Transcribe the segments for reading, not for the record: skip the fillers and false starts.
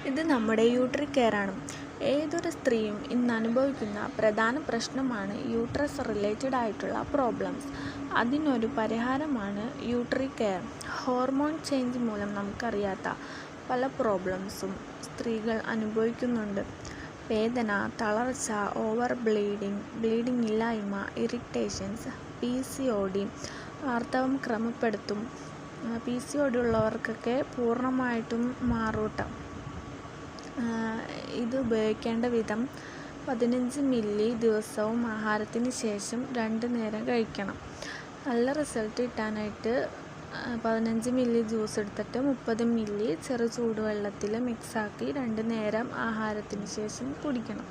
ഇത് നമ്മുടെ യൂട്രസ് കെയറാണ്. ഏതൊരു സ്ത്രീയും ഇന്ന് അനുഭവിക്കുന്ന പ്രധാന പ്രശ്നമാണ് യൂട്രസ് റിലേറ്റഡ് ആയിട്ടുള്ള പ്രോബ്ലംസ്. അതിനൊരു പരിഹാരമാണ് യൂട്രസ് കെയർ. ഹോർമോൺ ചേഞ്ച് മൂലം നമുക്കറിയാത്ത പല പ്രോബ്ലംസും സ്ത്രീകൾ അനുഭവിക്കുന്നുണ്ട്. വേദന, തളർച്ച, ഓവർ ബ്ലീഡിംഗ് ഇല്ലായ്മ, ഇറിറ്റേഷൻസ്, PCOD, ആർത്തവം ക്രമപ്പെടുത്തും. PCOD ഉള്ളവർക്കൊക്കെ പൂർണ്ണമായിട്ടും മാറൂട്ടം. ഇത് ഉപയോഗിക്കേണ്ട വിധം 15 മില്ലി ദിവസവും ആഹാരത്തിന് ശേഷം 2 നേരം കഴിക്കണം. നല്ല റിസൾട്ട് കിട്ടാനായിട്ട് 15 മില്ലി ജ്യൂസ് എടുത്തിട്ട് 30 മില്ലി ചെറു ചൂടുവെള്ളത്തിൽ മിക്സാക്കി 2 നേരം ആഹാരത്തിന് ശേഷം കുടിക്കണം.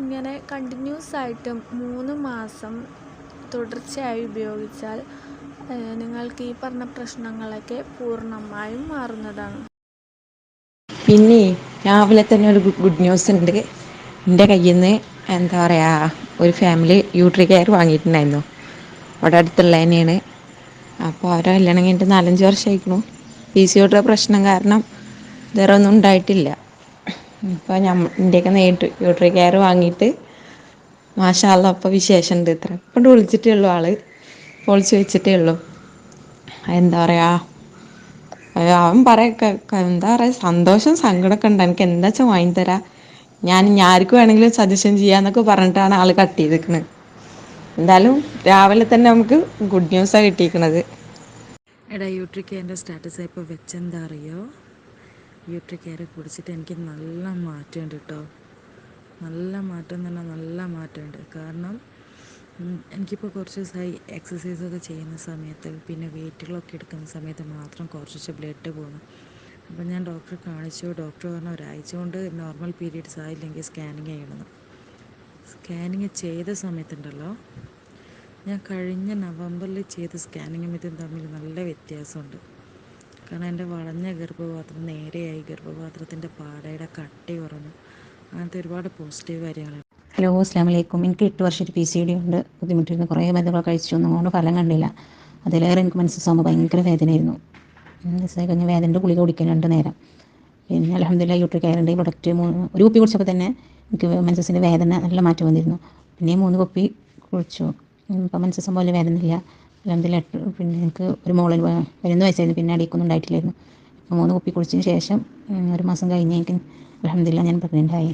ഇങ്ങനെ കണ്ടിന്യൂസ് ആയിട്ട് 3 മാസം തുടർച്ചയായി ഉപയോഗിച്ചാൽ നിങ്ങൾക്ക് ഈ പറഞ്ഞ പ്രശ്നങ്ങളൊക്കെ പൂർണ്ണമായും മാറുന്നതാണ്. പിന്നെ രാവിലെ തന്നെ ഒരു ഗുഡ് ന്യൂസ് ഉണ്ട്. എൻ്റെ കയ്യിൽ നിന്ന് എന്താ പറയുക, ഒരു ഫാമിലി യൂട്രസ് കെയർ വാങ്ങിയിട്ടുണ്ടായിരുന്നു. അവിടെ അടുത്തുള്ള തന്നെയാണ്. അപ്പോൾ അവരെ കല്യാണം കഴിഞ്ഞിട്ട് 4-5 വർഷമായിരിക്കുന്നു. PCOD പ്രശ്നം കാരണം വേറെ ഒന്നും ഉണ്ടായിട്ടില്ല. ഇപ്പോൾ എൻ്റെയൊക്കെ നേരിട്ട് യൂട്രസ് കെയർ വാങ്ങിയിട്ട് മാഷാ അല്ലാഹ് ഇപ്പോൾ വിശേഷമുണ്ട്. ഇത്ര കൊണ്ട് വിളിച്ചിട്ടേ ഉള്ളൂ, ആൾ പൊളിച്ച് വെച്ചിട്ടേ ഉള്ളൂ. എന്താ പറയുക, അവൻ പറയൊക്കെ എന്താ പറയുക, സന്തോഷം സങ്കടമൊക്കെ ഉണ്ട്. എനിക്ക് എന്താ വെച്ചാൽ വാങ്ങിത്തരാം, ഞാൻ ആർക്ക് വേണമെങ്കിലും സജഷൻ ചെയ്യാന്നൊക്കെ പറഞ്ഞിട്ടാണ് ആൾ കട്ട് ചെയ്തിരിക്കുന്നത്. എന്തായാലും രാവിലെ തന്നെ നമുക്ക് ഗുഡ് ന്യൂസാണ് കിട്ടിയിരിക്കുന്നത്. എടാ, യൂട്രസ് കെയറിൻ്റെ സ്റ്റാറ്റസ് ഇപ്പോൾ വെച്ചെന്താ അറിയോ? യൂട്രസ് കെയർ കുടിച്ചിട്ട് എനിക്ക് നല്ല മാറ്റമുണ്ട് കേട്ടോ. നല്ല മാറ്റം എന്ന് പറഞ്ഞാൽ നല്ല മാറ്റമുണ്ട്. കാരണം എനിക്കിപ്പോൾ കുറച്ച് ദിവസമായി എക്സസൈസൊക്കെ ചെയ്യുന്ന സമയത്ത്, പിന്നെ വെയിറ്റുകളൊക്കെ എടുക്കുന്ന സമയത്ത് മാത്രം കുറച്ച് ബ്ലഡ് പോകുന്നു. അപ്പോൾ ഞാൻ ഡോക്ടറെ കാണിച്ചു. ഡോക്ടർ പറഞ്ഞ ഒരാഴ്ച കൊണ്ട് നോർമൽ പീരീഡ്സ് ആയില്ലെങ്കിൽ സ്കാനിങ് ചെയ്യണമെന്ന്. സ്കാനിങ് ചെയ്ത സമയത്തുണ്ടല്ലോ, ഞാൻ കഴിഞ്ഞ നവംബറിൽ ചെയ്ത സ്കാനിങ്ങും ഇതും തമ്മിൽ നല്ല വ്യത്യാസമുണ്ട്. കാരണം എൻ്റെ വളഞ്ഞ ഗർഭപാത്രം നേരെയായി, ഗർഭപാത്രത്തിൻ്റെ പാടയുടെ കട്ടി കുറഞ്ഞു. അങ്ങനത്തെ ഒരുപാട് പോസിറ്റീവ് കാര്യങ്ങൾ. ഹലോ, അസ്സലാമു അലൈക്കും. എനിക്ക് 8 വർഷമായിട്ട് PCOD ഉണ്ട്. ബുദ്ധിമുട്ടിരുന്നു. കുറേ മരുന്നുകൾ കഴിച്ചു, ഒന്നും കൊണ്ട് ഫലം കണ്ടില്ല. അതിലേറെ എനിക്ക് മനസ്സിലാകുമ്പോൾ ഭയങ്കര വേദനയായിരുന്നു. മനസ്സിലായി കഴിഞ്ഞാൽ വേദനയുടെ ഗുളിക കുടിക്കാൻ 2 നേരം. പിന്നെ അൽഹംദുലില്ലാഹ് യൂട്രസ് കെയറിൻ്റെ ഈ പ്രൊഡക്റ്റ് ഒരു കുപ്പി കുടിച്ചപ്പോൾ തന്നെ എനിക്ക് മെൻസസിൻ്റെ വേദന നല്ല മാറ്റം വന്നിരുന്നു. പിന്നെ 3 കുപ്പി കുടിച്ചു. ഇപ്പം മെൻസസ് പോലെ വേദന ഇല്ല. അൽഹംദുലില്ലാഹ്. പിന്നെ എനിക്ക് ഒരു മോളിൽ 11 വയസ്സായിരുന്നു. പിന്നെ അടിക്കൊന്നും ഉണ്ടായിട്ടില്ലായിരുന്നു. ഇപ്പോൾ 3 കുപ്പി കുടിച്ചതിന് ശേഷം 1 മാസം കഴിഞ്ഞേക്ക് അൽഹംദുലില്ലാഹ് ഞാൻ പ്രഗ്നൻ്റ് ആയി.